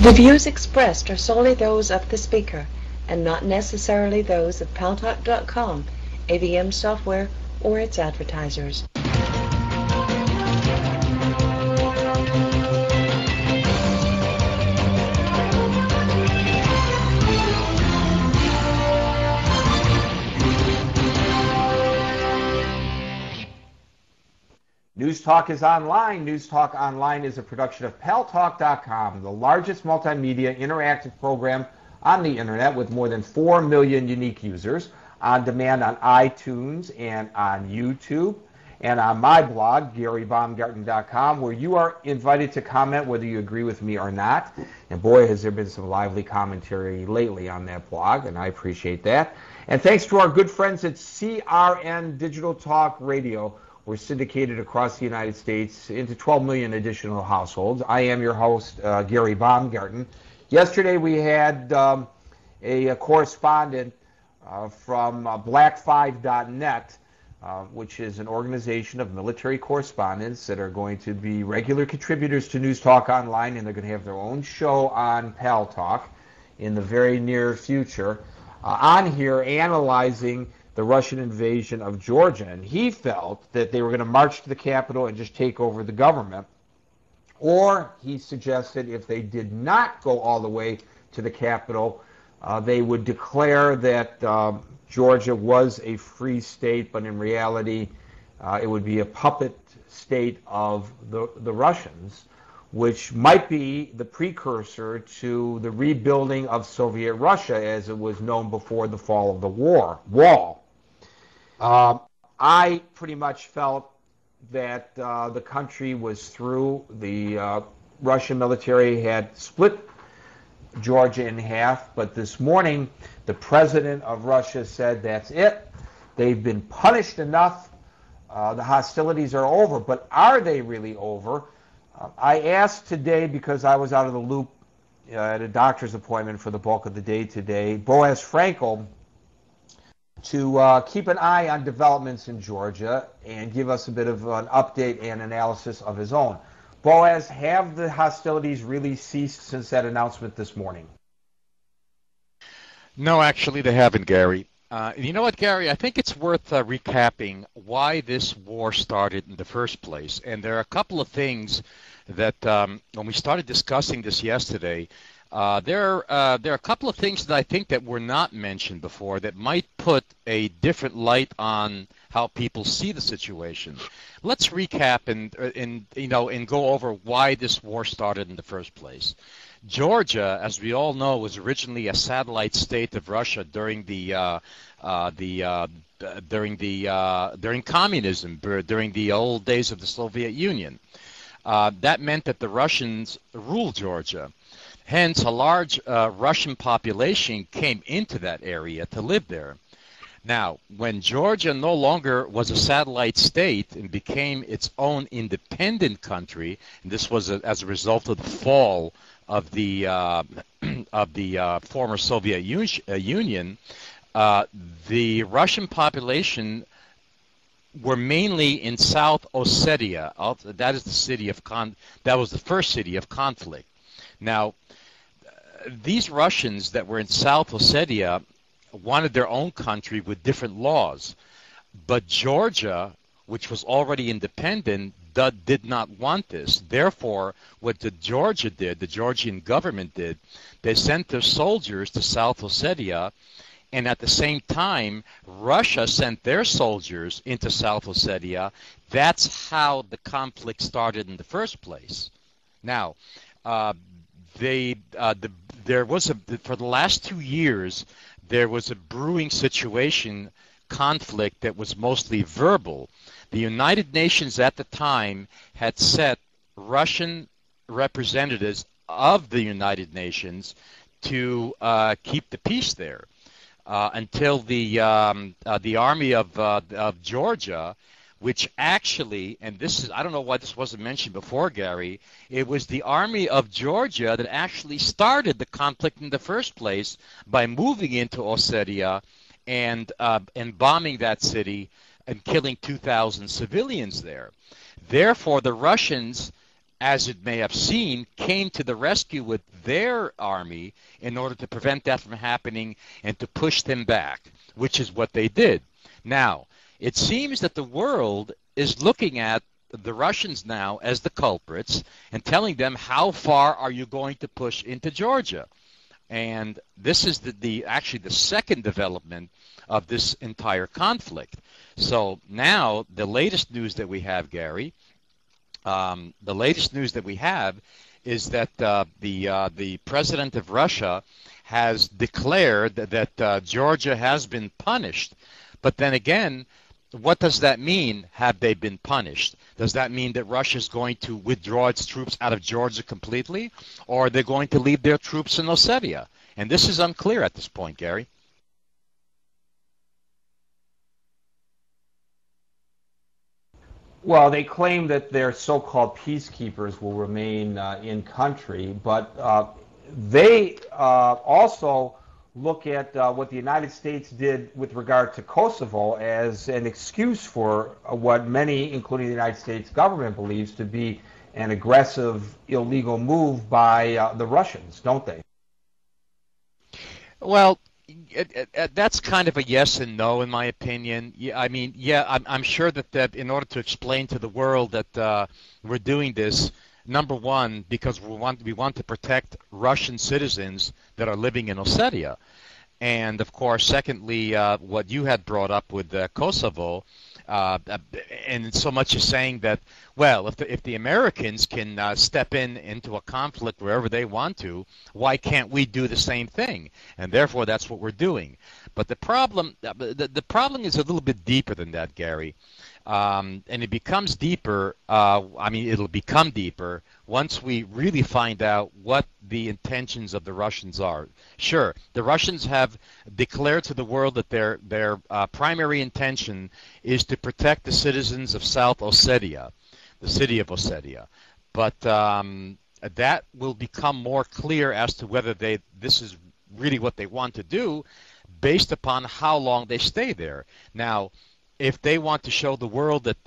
The views expressed are solely those of the speaker and not necessarily those of Paltalk.com, AVM Software, or its advertisers. News Talk is online. News Talk Online is a production of Paltalk.com, the largest multimedia interactive program on the internet with more than 4 million unique users, on demand on iTunes and on YouTube, and on my blog, GaryBaumgarten.com, where you are invited to comment whether you agree with me or not. And boy, has there been some lively commentary lately on that blog, and I appreciate that. And thanks to our good friends at CRN Digital Talk Radio. We're syndicated across the United States into 12 million additional households. I am your host, Gary Baumgarten. Yesterday we had a correspondent from black5.net, which is an organization of military correspondents that are going to be regular contributors to News Talk Online, and they're going to have their own show on Paltalk in the very near future, on here analyzing the Russian invasion of Georgia. And he felt that they were going to march to the Capitol and just take over the government. Or he suggested if they did not go all the way to the Capitol, they would declare that Georgia was a free state, but in reality it would be a puppet state of the Russians, which might be the precursor to the rebuilding of Soviet Russia as it was known before the fall of the wall. I pretty much felt that the country was through. The Russian military had split Georgia in half, but this morning the president of Russia said that's it. They've been punished enough. The hostilities are over, but are they really over? I asked today, because I was out of the loop at a doctor's appointment for the bulk of the day today, Boaz Frankel, to keep an eye on developments in Georgia and give us a bit of an update and analysis of his own. Boaz, have the hostilities really ceased since that announcement this morning? No, actually they haven't, Gary. You know what, Gary? I think it's worth recapping why this war started in the first place. And there are a couple of things that, when we started discussing this yesterday, there are a couple of things that I think that were not mentioned before that might put a different light on how people see the situation. Let's recap and go over why this war started in the first place. Georgia, as we all know, was originally a satellite state of Russia during communism, during the old days of the Soviet Union. That meant that the Russians ruled Georgia. Hence, a large Russian population came into that area to live there. Now, when Georgia no longer was a satellite state and became its own independent country, and this was as a result of the fall of the former Soviet Union, the Russian population were mainly in South Ossetia. That is the city of that was the first city of conflict. Now, these Russians that were in South Ossetia wanted their own country with different laws. But Georgia, which was already independent, did not want this. Therefore, what the Georgian government did, they sent their soldiers to South Ossetia, and at the same time, Russia sent their soldiers into South Ossetia. That's how the conflict started in the first place. Now, for the last 2 years, there was a brewing conflict that was mostly verbal. The United Nations at the time had set Russian representatives of the United Nations to keep the peace there until the army of Georgia, which actually, and this is, I don't know why this wasn't mentioned before, Gary, it was the army of Georgia that actually started the conflict in the first place by moving into Ossetia and bombing that city and killing 2,000 civilians there. Therefore, the Russians as it may have seemed, came to the rescue with their army in order to prevent that from happening and to push them back, which is what they did. Now, it seems that the world is looking at the Russians now as the culprits and telling them, how far are you going to push into Georgia? And this is actually the second development of this entire conflict. So now the latest news that we have, Gary, is that the president of Russia has declared that Georgia has been punished. But then again, what does that mean? Have they been punished? Does that mean that Russia is going to withdraw its troops out of Georgia completely, or are they going to leave their troops in Ossetia? And this is unclear at this point, Gary. Well, they claim that their so-called peacekeepers will remain in country, but they also look at what the United States did with regard to Kosovo as an excuse for what many, including the United States government, believes to be an aggressive, illegal move by the Russians, don't they? Well, that's kind of a yes and no, in my opinion. Yeah, I mean, yeah, I'm sure that in order to explain to the world that we're doing this, number one, because we want to protect Russian citizens that are living in Ossetia, and of course, secondly, what you had brought up with Kosovo, and so much as saying that, well, if the Americans can step into a conflict wherever they want to, why can't we do the same thing? And therefore, that's what we're doing. But the problem is a little bit deeper than that, Gary. And it becomes deeper. It'll become deeper once we really find out what the intentions of the Russians are. Sure, the Russians have declared to the world that their primary intention is to protect the citizens of South Ossetia, the city of Ossetia. But that will become more clear as to whether this is really what they want to do, based upon how long they stay there. Now, if they want to show the world that